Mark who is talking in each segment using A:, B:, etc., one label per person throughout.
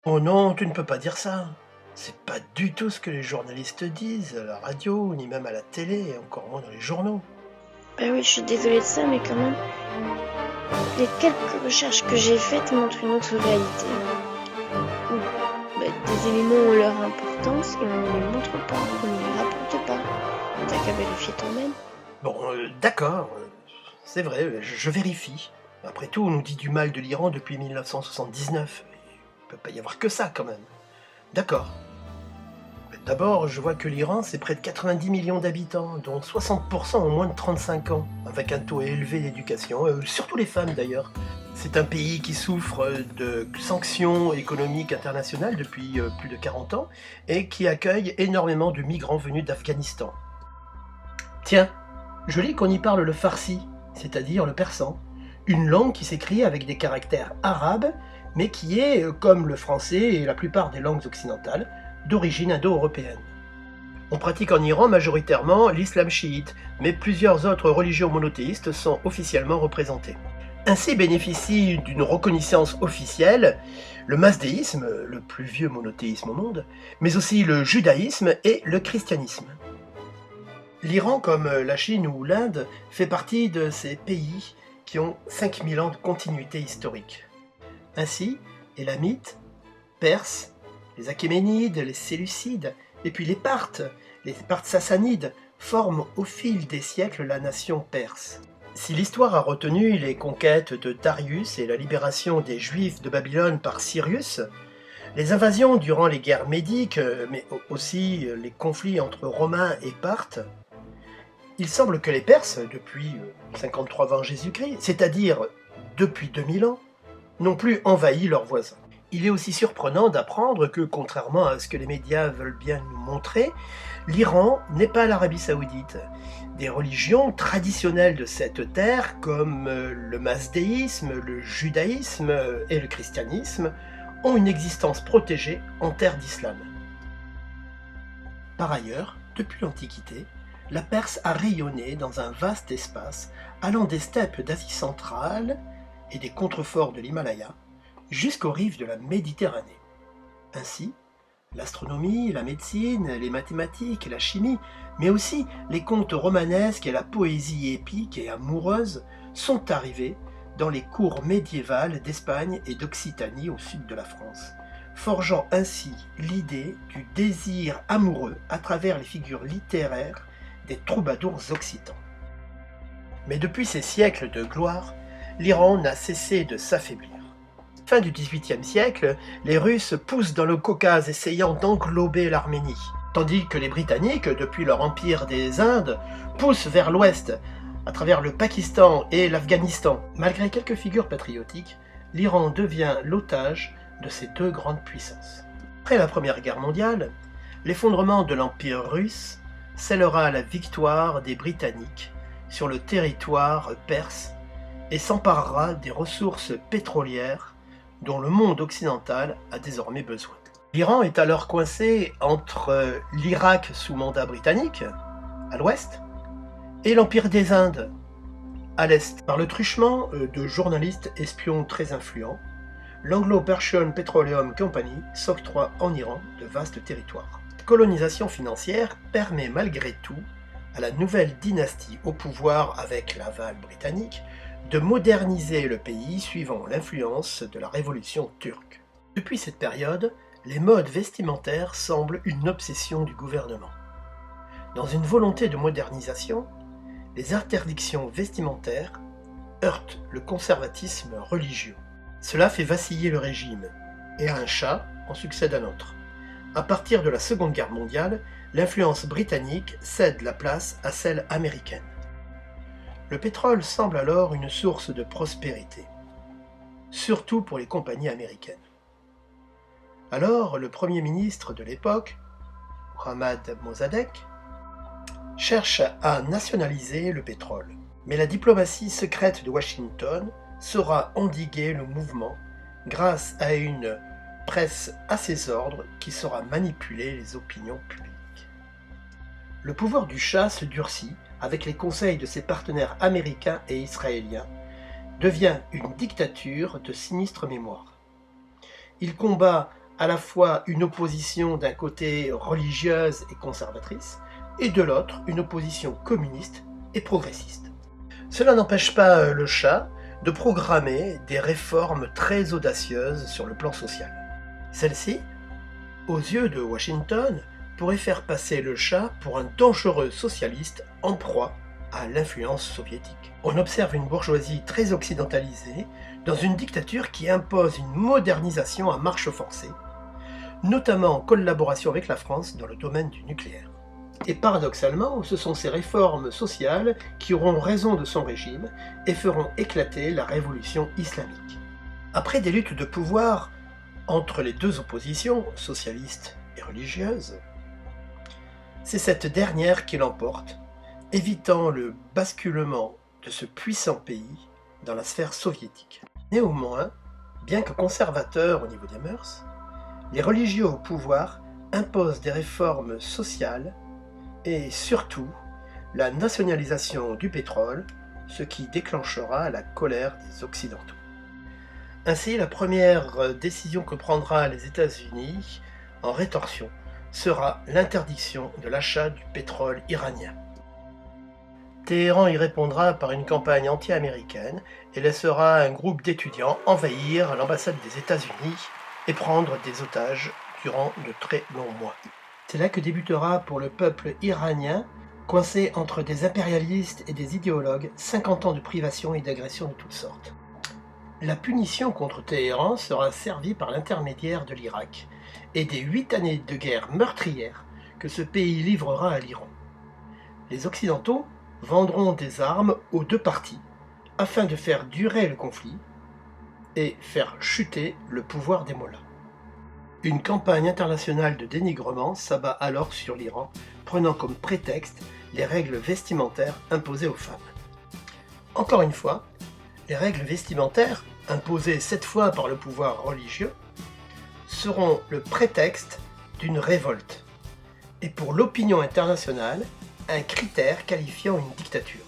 A: Oh non, tu ne peux pas dire ça. C'est pas du tout ce que les journalistes disent à la radio, ni même à la télé, et encore moins dans les journaux.
B: Bah oui, je suis désolée de ça, mais quand même, les quelques recherches que j'ai faites montrent une autre réalité, où des éléments ont leur importance et on ne les montre pas, on ne les rapporte pas. T'as qu'à vérifier toi-même.
A: Bon, d'accord, c'est vrai, je vérifie. Après tout, on nous dit du mal de l'Iran depuis 1979. Il peut pas y avoir que ça quand même. D'accord. D'abord, je vois que l'Iran, c'est près de 90 millions d'habitants, dont 60% ont moins de 35 ans, avec un taux élevé d'éducation, surtout les femmes d'ailleurs. C'est un pays qui souffre de sanctions économiques internationales depuis plus de 40 ans et qui accueille énormément de migrants venus d'Afghanistan. Tiens, je lis qu'on y parle le farsi, c'est-à-dire le persan, une langue qui s'écrit avec des caractères arabes, mais qui est, comme le français et la plupart des langues occidentales, d'origine indo-européenne. On pratique en Iran majoritairement l'islam chiite, mais plusieurs autres religions monothéistes sont officiellement représentées. Ainsi bénéficie d'une reconnaissance officielle le masdéisme, le plus vieux monothéisme au monde, mais aussi le judaïsme et le christianisme. L'Iran, comme la Chine ou l'Inde, fait partie de ces pays qui ont 5000 ans de continuité historique. Ainsi, Élamites, Perses, les Achéménides, les Séleucides, et puis les Parthes sassanides, forment au fil des siècles la nation perse. Si l'histoire a retenu les conquêtes de Darius et la libération des Juifs de Babylone par Cyrus, les invasions durant les guerres médiques, mais aussi les conflits entre Romains et Parthes, il semble que les Perses, depuis 53 avant Jésus-Christ, c'est-à-dire depuis 2000 ans, n'ont plus envahi leurs voisins. Il est aussi surprenant d'apprendre que, contrairement à ce que les médias veulent bien nous montrer, l'Iran n'est pas l'Arabie saoudite. Des religions traditionnelles de cette terre, comme le masdéisme, le judaïsme et le christianisme, ont une existence protégée en terre d'islam. Par ailleurs, depuis l'Antiquité, la Perse a rayonné dans un vaste espace allant des steppes d'Asie centrale et des contreforts de l'Himalaya jusqu'aux rives de la Méditerranée. Ainsi, l'astronomie, la médecine, les mathématiques et la chimie, mais aussi les contes romanesques et la poésie épique et amoureuse sont arrivés dans les cours médiévales d'Espagne et d'Occitanie au sud de la France, forgeant ainsi l'idée du désir amoureux à travers les figures littéraires des troubadours occitans. Mais depuis ces siècles de gloire, l'Iran n'a cessé de s'affaiblir. Fin du XVIIIe siècle, les Russes poussent dans le Caucase essayant d'englober l'Arménie, tandis que les Britanniques, depuis leur empire des Indes, poussent vers l'ouest, à travers le Pakistan et l'Afghanistan. Malgré quelques figures patriotiques, l'Iran devient l'otage de ces deux grandes puissances. Après la Première Guerre mondiale, l'effondrement de l'Empire russe scellera la victoire des Britanniques sur le territoire perse et s'emparera des ressources pétrolières dont le monde occidental a désormais besoin. L'Iran est alors coincé entre l'Irak sous mandat britannique, à l'ouest, et l'Empire des Indes, à l'est. Par le truchement de journalistes espions très influents, l'Anglo-Persian Petroleum Company s'octroie en Iran de vastes territoires. La colonisation financière permet malgré tout à la nouvelle dynastie au pouvoir avec l'aval britannique de moderniser le pays suivant l'influence de la révolution turque. Depuis cette période, les modes vestimentaires semblent une obsession du gouvernement. Dans une volonté de modernisation, les interdictions vestimentaires heurtent le conservatisme religieux. Cela fait vaciller le régime, et à un chat en succède un autre. À partir de la Seconde Guerre mondiale, l'influence britannique cède la place à celle américaine. Le pétrole semble alors une source de prospérité, surtout pour les compagnies américaines. Alors, le Premier ministre de l'époque, Mohammad Mossadegh, cherche à nationaliser le pétrole. Mais la diplomatie secrète de Washington saura endiguer le mouvement grâce à une presse à ses ordres qui saura manipuler les opinions publiques. Le pouvoir du Shah se durcit avec les conseils de ses partenaires américains et israéliens, devient une dictature de sinistre mémoire. Il combat à la fois une opposition d'un côté religieuse et conservatrice, et de l'autre une opposition communiste et progressiste. Cela n'empêche pas le Shah de programmer des réformes très audacieuses sur le plan social. Celles-ci, aux yeux de Washington, pourraient faire passer le Shah pour un dangereux socialiste en proie à l'influence soviétique. On observe une bourgeoisie très occidentalisée dans une dictature qui impose une modernisation à marche forcée, notamment en collaboration avec la France dans le domaine du nucléaire. Et paradoxalement, ce sont ces réformes sociales qui auront raison de son régime et feront éclater la révolution islamique. Après des luttes de pouvoir entre les deux oppositions, socialistes et religieuses, c'est cette dernière qui l'emporte, évitant le basculement de ce puissant pays dans la sphère soviétique. Néanmoins, bien que conservateurs au niveau des mœurs, les religieux au pouvoir imposent des réformes sociales et surtout la nationalisation du pétrole, ce qui déclenchera la colère des Occidentaux. Ainsi, la première décision que prendra les États-Unis en rétorsion sera l'interdiction de l'achat du pétrole iranien. Téhéran y répondra par une campagne anti-américaine et laissera un groupe d'étudiants envahir l'ambassade des États-Unis et prendre des otages durant de très longs mois. C'est là que débutera pour le peuple iranien, coincé entre des impérialistes et des idéologues, 50 ans de privation et d'agression de toutes sortes. La punition contre Téhéran sera servie par l'intermédiaire de l'Irak et des 8 années de guerre meurtrière que ce pays livrera à l'Iran. Les Occidentaux vendront des armes aux deux parties afin de faire durer le conflit et faire chuter le pouvoir des mollahs. Une campagne internationale de dénigrement s'abat alors sur l'Iran, prenant comme prétexte les règles vestimentaires imposées aux femmes. Encore une fois, les règles vestimentaires, imposées cette fois par le pouvoir religieux, seront le prétexte d'une révolte, et pour l'opinion internationale, un critère qualifiant une dictature.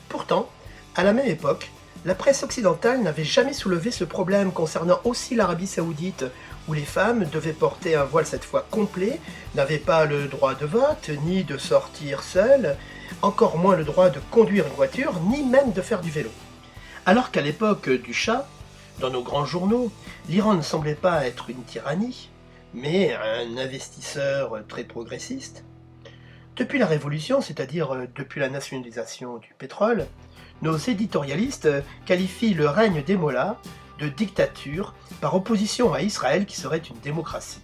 A: Pourtant, à la même époque, la presse occidentale n'avait jamais soulevé ce problème concernant aussi l'Arabie Saoudite, où les femmes devaient porter un voile cette fois complet, n'avaient pas le droit de vote, ni de sortir seules, encore moins le droit de conduire une voiture, ni même de faire du vélo. Alors qu'à l'époque du Shah, dans nos grands journaux, l'Iran ne semblait pas être une tyrannie, mais un investisseur très progressiste. Depuis la Révolution, c'est-à-dire depuis la nationalisation du pétrole, nos éditorialistes qualifient le règne des mollahs de dictature par opposition à Israël qui serait une démocratie.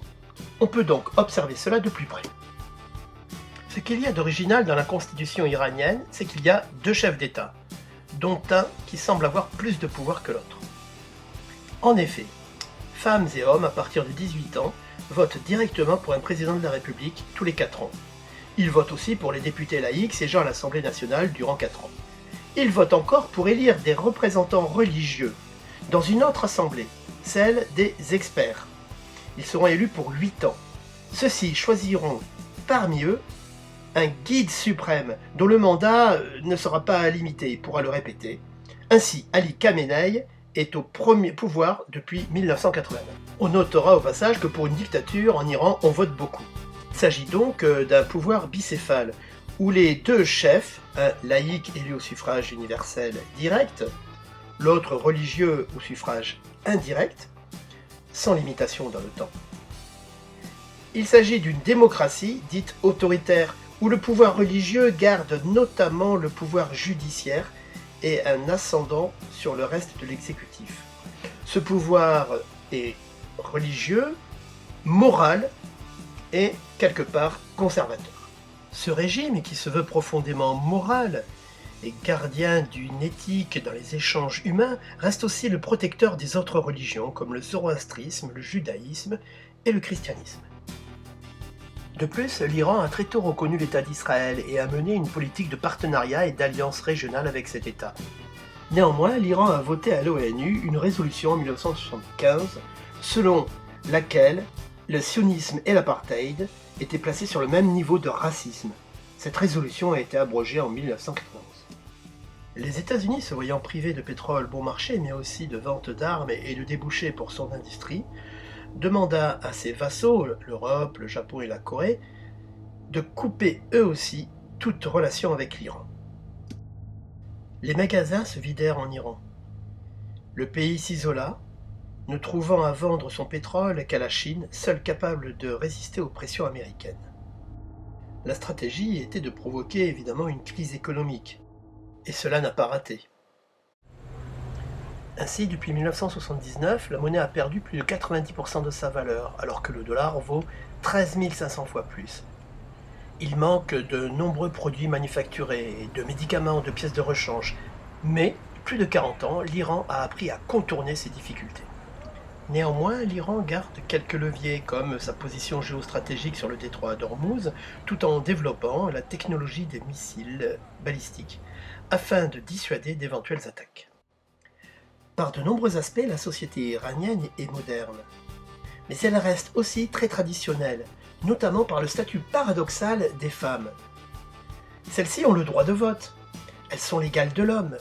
A: On peut donc observer cela de plus près. Ce qu'il y a d'original dans la constitution iranienne, c'est qu'il y a deux chefs d'État, dont un qui semble avoir plus de pouvoir que l'autre. En effet, femmes et hommes à partir de 18 ans votent directement pour un président de la République tous les 4 ans. Ils votent aussi pour les députés laïcs siégeant à l'Assemblée nationale durant 4 ans. Ils votent encore pour élire des représentants religieux dans une autre assemblée, celle des experts. Ils seront élus pour 8 ans. Ceux-ci choisiront parmi eux un guide suprême dont le mandat ne sera pas limité, il pourra le répéter. Ainsi, Ali Khamenei est au premier pouvoir depuis 1980. On notera au passage que pour une dictature en Iran, on vote beaucoup. Il s'agit donc d'un pouvoir bicéphale, où les deux chefs, un laïque élu au suffrage universel direct, l'autre religieux au suffrage indirect, sans limitation dans le temps. Il s'agit d'une démocratie dite autoritaire, où le pouvoir religieux garde notamment le pouvoir judiciaire et un ascendant sur le reste de l'exécutif. Ce pouvoir est religieux, moral et quelque part conservateur. Ce régime, qui se veut profondément moral et gardien d'une éthique dans les échanges humains, reste aussi le protecteur des autres religions comme le zoroastrisme, le judaïsme et le christianisme. De plus, l'Iran a très tôt reconnu l'État d'Israël et a mené une politique de partenariat et d'alliance régionale avec cet État. Néanmoins, l'Iran a voté à l'ONU une résolution en 1975 selon laquelle le sionisme et l'apartheid étaient placés sur le même niveau de racisme. Cette résolution a été abrogée en 1991. Les États-Unis, se voyant privés de pétrole bon marché, mais aussi de vente d'armes et de débouchés pour son industrie, demanda à ses vassaux, l'Europe, le Japon et la Corée, de couper eux aussi toute relation avec l'Iran. Les magasins se vidèrent en Iran. Le pays s'isola, ne trouvant à vendre son pétrole qu'à la Chine, seule capable de résister aux pressions américaines. La stratégie était de provoquer évidemment une crise économique, et cela n'a pas raté. Ainsi, depuis 1979, la monnaie a perdu plus de 90% de sa valeur, alors que le dollar vaut 13 500 fois plus. Il manque de nombreux produits manufacturés, de médicaments, de pièces de rechange, mais, plus de 40 ans, l'Iran a appris à contourner ces difficultés. Néanmoins, l'Iran garde quelques leviers, comme sa position géostratégique sur le détroit d'Ormuz, tout en développant la technologie des missiles balistiques, afin de dissuader d'éventuelles attaques. Par de nombreux aspects, la société iranienne est moderne, mais elle reste aussi très traditionnelle, notamment par le statut paradoxal des femmes. Celles-ci ont le droit de vote, elles sont l'égale de l'homme,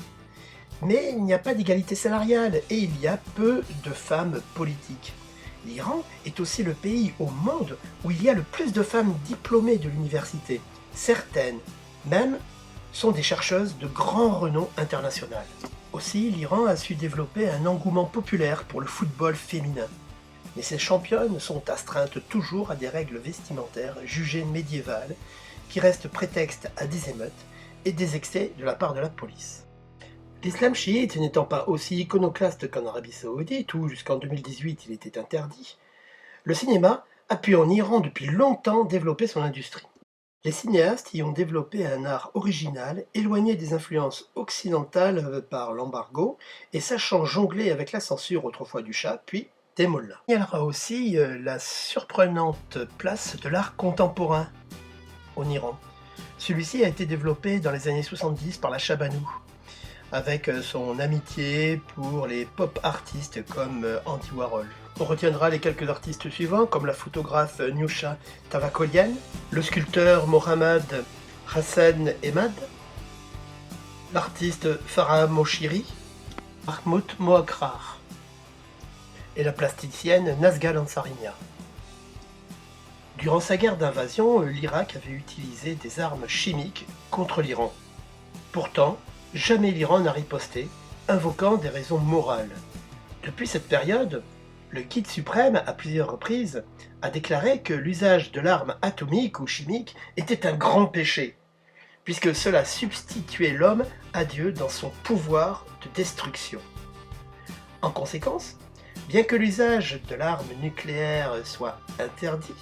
A: mais il n'y a pas d'égalité salariale et il y a peu de femmes politiques. L'Iran est aussi le pays au monde où il y a le plus de femmes diplômées de l'université. Certaines, même, sont des chercheuses de grand renom international. Aussi, l'Iran a su développer un engouement populaire pour le football féminin. Mais ces championnes sont astreintes toujours à des règles vestimentaires jugées médiévales, qui restent prétexte à des émeutes et des excès de la part de la police. L'islam chiite n'étant pas aussi iconoclaste qu'en Arabie Saoudite, où jusqu'en 2018 il était interdit, le cinéma a pu en Iran depuis longtemps développer son industrie. Les cinéastes y ont développé un art original, éloigné des influences occidentales par l'embargo, et sachant jongler avec la censure autrefois du Shah, puis des mollahs. Il y aura aussi la surprenante place de l'art contemporain en Iran. Celui-ci a été développé dans les années 70 par la Shah Banu, avec son amitié pour les pop artistes comme Andy Warhol. On retiendra les quelques artistes suivants, comme la photographe Nusha Tavakolian, le sculpteur Mohammad Hassan Emad, l'artiste Farah Moshiri, Mahmoud Moakrar et la plasticienne Nazgul Ansarinia. Durant sa guerre d'invasion, l'Irak avait utilisé des armes chimiques contre l'Iran. Pourtant, jamais l'Iran n'a riposté, invoquant des raisons morales. Depuis cette période, le guide suprême, à plusieurs reprises, a déclaré que l'usage de l'arme atomique ou chimique était un grand péché, puisque cela substituait l'homme à Dieu dans son pouvoir de destruction. En conséquence, bien que l'usage de l'arme nucléaire soit interdit,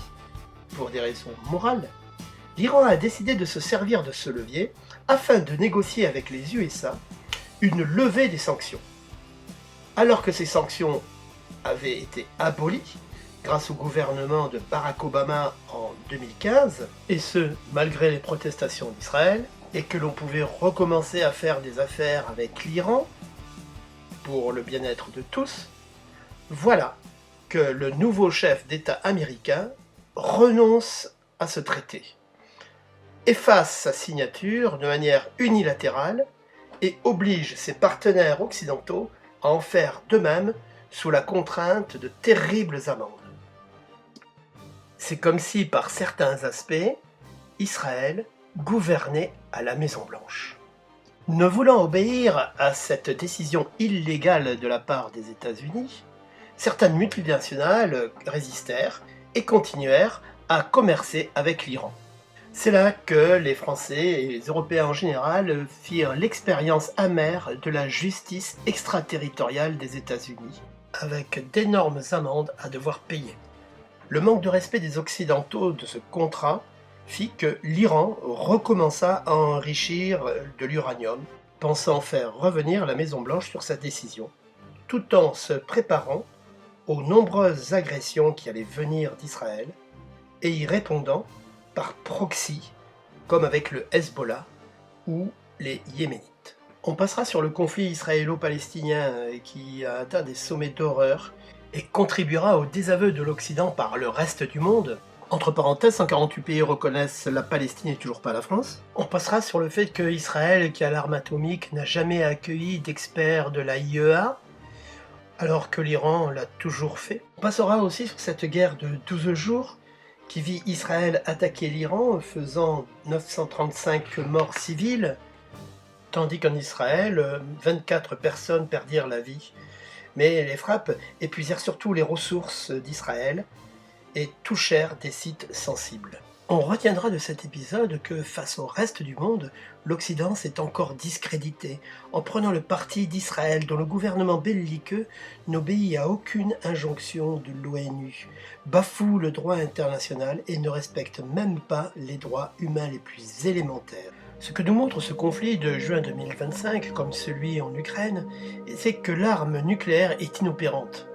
A: pour des raisons morales, l'Iran a décidé de se servir de ce levier afin de négocier avec les USA une levée des sanctions. Alors que ces sanctions avaient été abolies grâce au gouvernement de Barack Obama en 2015, et ce malgré les protestations d'Israël, et que l'on pouvait recommencer à faire des affaires avec l'Iran pour le bien-être de tous, voilà que le nouveau chef d'État américain renonce à ce traité, efface sa signature de manière unilatérale et oblige ses partenaires occidentaux à en faire de même sous la contrainte de terribles amendes. C'est comme si, par certains aspects, Israël gouvernait à la Maison-Blanche. Ne voulant obéir à cette décision illégale de la part des États-Unis, certaines multinationales résistèrent et continuèrent à commercer avec l'Iran. C'est là que les Français et les Européens en général firent l'expérience amère de la justice extraterritoriale des États-Unis, avec d'énormes amendes à devoir payer. Le manque de respect des Occidentaux de ce contrat fit que l'Iran recommença à enrichir de l'uranium, pensant faire revenir la Maison-Blanche sur sa décision, tout en se préparant aux nombreuses agressions qui allaient venir d'Israël, et y répondant par proxy, comme avec le Hezbollah ou les Yéménites. On passera sur le conflit israélo-palestinien qui a atteint des sommets d'horreur et contribuera au désaveu de l'Occident par le reste du monde. Entre parenthèses, 148 pays reconnaissent la Palestine et toujours pas la France. On passera sur le fait que Israël, qui a l'arme atomique, n'a jamais accueilli d'experts de la IEA, alors que l'Iran l'a toujours fait. On passera aussi sur cette guerre de 12 jours qui vit Israël attaquer l'Iran, faisant 935 morts civils, tandis qu'en Israël, 24 personnes perdirent la vie. Mais les frappes épuisèrent surtout les ressources d'Israël et touchèrent des sites sensibles. On retiendra de cet épisode que, face au reste du monde, l'Occident s'est encore discrédité en prenant le parti d'Israël dont le gouvernement belliqueux n'obéit à aucune injonction de l'ONU, bafoue le droit international et ne respecte même pas les droits humains les plus élémentaires. Ce que nous montre ce conflit de juin 2025, comme celui en Ukraine, c'est que l'arme nucléaire est inopérante.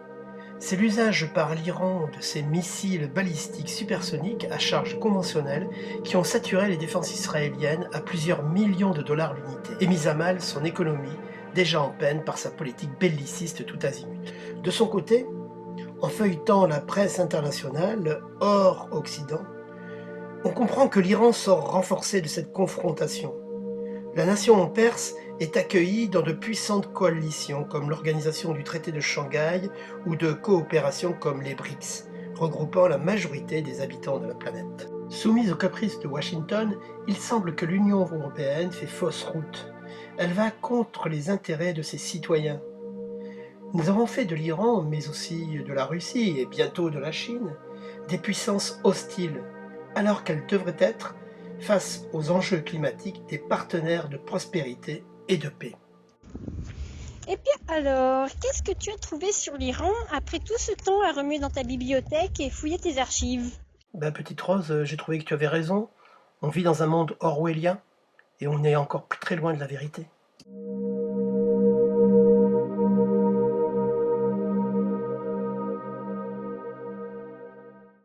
A: C'est l'usage par l'Iran de ces missiles balistiques supersoniques à charge conventionnelle qui ont saturé les défenses israéliennes à plusieurs millions de dollars l'unité et mis à mal son économie, déjà en peine par sa politique belliciste tout azimut. De son côté, en feuilletant la presse internationale hors Occident, on comprend que l'Iran sort renforcé de cette confrontation. La nation en Perse est accueillie dans de puissantes coalitions comme l'Organisation du traité de Shanghai ou de coopération comme les BRICS, regroupant la majorité des habitants de la planète. Soumise aux caprices de Washington, il semble que l'Union européenne fait fausse route. Elle va contre les intérêts de ses citoyens. Nous avons fait de l'Iran, mais aussi de la Russie et bientôt de la Chine, des puissances hostiles, alors qu'elles devraient être, face aux enjeux climatiques, des partenaires de prospérité et de paix.
C: Eh bien alors, qu'est-ce que tu as trouvé sur l'Iran après tout ce temps à remuer dans ta bibliothèque et fouiller tes archives?
A: Petite Rose, j'ai trouvé que tu avais raison. On vit dans un monde orwellien et on est encore plus très loin de la vérité.